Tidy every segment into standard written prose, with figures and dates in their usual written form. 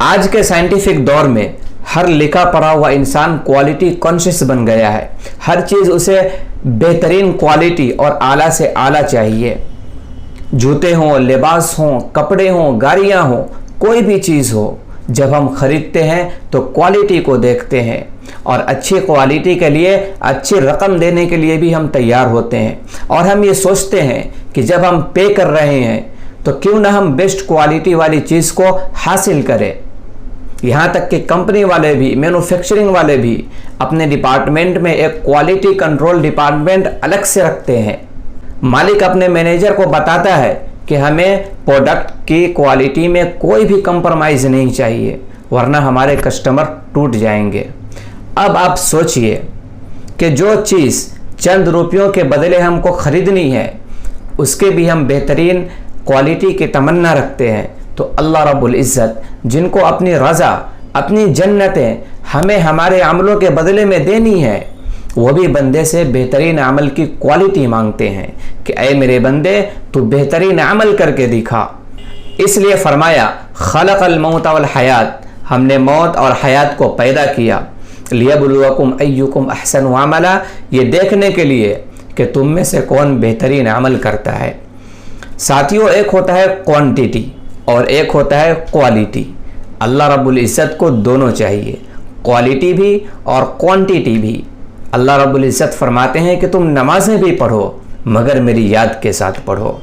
आज के साइंटिफिक दौर में हर लिखा पढ़ा हुआ इंसान क्वालिटी कॉन्शियस बन गया है। हर चीज़ उसे बेहतरीन क्वालिटी और आला से आला चाहिए। जूते हों, लिबास हों, कपड़े हों, गाड़ियाँ हों, कोई भी चीज़ हो, जब हम खरीदते हैं तो क्वालिटी को देखते हैं और अच्छी क्वालिटी के लिए अच्छी रकम देने के लिए भी हम तैयार होते हैं। और हम ये सोचते हैं कि जब हम पे कर रहे हैं तो क्यों ना हम बेस्ट क्वालिटी वाली चीज़ को हासिल करें। यहाँ तक कि कंपनी वाले भी, मैन्युफैक्चरिंग वाले भी अपने डिपार्टमेंट में एक क्वालिटी कंट्रोल डिपार्टमेंट अलग से रखते हैं। मालिक अपने मैनेजर को बताता है कि हमें प्रोडक्ट की क्वालिटी में कोई भी कंप्रोमाइज़ नहीं चाहिए, वरना हमारे कस्टमर टूट जाएंगे। अब आप सोचिए कि जो चीज़ चंद रुपयों के बदले हमको ख़रीदनी है, उसके भी हम बेहतरीन क्वालिटी की तमन्ना रखते हैं, तो अल्लाह रब्बुल इज़्ज़त जिनको अपनी रज़ा, अपनी जन्नतें हमें हमारे अमलों के बदले में देनी है, वो भी बंदे से बेहतरीन अमल की क्वालिटी मांगते हैं कि ऐ मेरे बंदे, तू बेहतरीन अमल करके दिखा। इसलिए फरमाया खलक़ल मौत वल हयात, हमने मौत और हयात को पैदा किया, लियब्लुवकुम अय्युकुम अहसनु अमला, ये देखने के लिए कि तुम में से कौन बेहतरीन अमल करता है। साथियों, एक होता है क्वांटिटी और एक होता है क्वालिटी। अल्लाह रब्बुल इज़्ज़त को दोनों चाहिए, क्वालिटी भी और क्वांटिटी भी। अल्लाह रब्बुल इज़्ज़त फरमाते हैं कि तुम नमाज़ें भी पढ़ो मगर मेरी याद के साथ पढ़ो।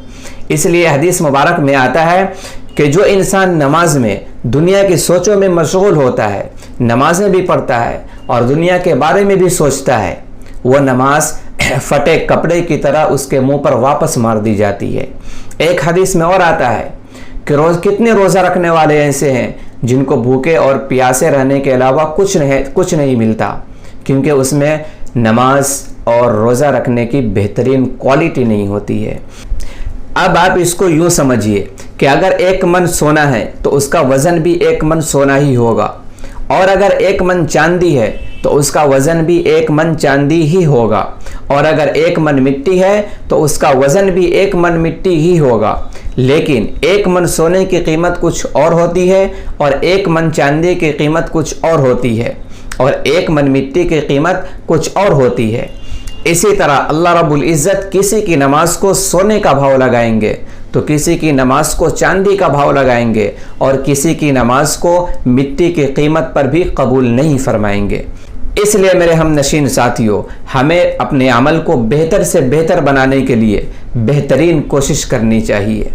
इसलिए हदीस मुबारक में आता है कि जो इंसान नमाज में दुनिया की सोचों में मशगूल होता है, नमाज़ें भी पढ़ता है और दुनिया के बारे में भी सोचता है, वो नमाज फटे कपड़े की तरह उसके मुंह पर वापस मार दी जाती है। एक हदीस में और आता है कि कितने रोज़ा रखने वाले ऐसे हैं जिनको भूखे और प्यासे रहने के अलावा कुछ नहीं मिलता, क्योंकि उसमें नमाज और रोज़ा रखने की बेहतरीन क्वालिटी नहीं होती है। अब आप इसको यूँ समझिए कि अगर एक मन सोना है तो उसका वज़न भी एक मन सोना ही होगा, और अगर एक मन चांदी है तो उसका वज़न भी एक मन चांदी ही होगा, और अगर एक मन मिट्टी है तो उसका वज़न भी एक मन मिट्टी ही होगा। लेकिन एक मन सोने की कीमत कुछ और होती है और एक मन चांदी की कीमत कुछ और होती है, और एक मन मिट्टी की कीमत कुछ और होती है। इसी तरह अल्लाह रब्बुल इज़्ज़त किसी की नमाज को सोने का भाव लगाएंगे तो किसी की नमाज को चांदी का भाव लगाएंगे, और किसी की नमाज को मिट्टी की कीमत पर भी कबूल नहीं फरमाएंगे। इसलिए मेरे हम नशीन साथियों, हमें अपने अमल को बेहतर से बेहतर बनाने के लिए बेहतरीन कोशिश करनी चाहिए।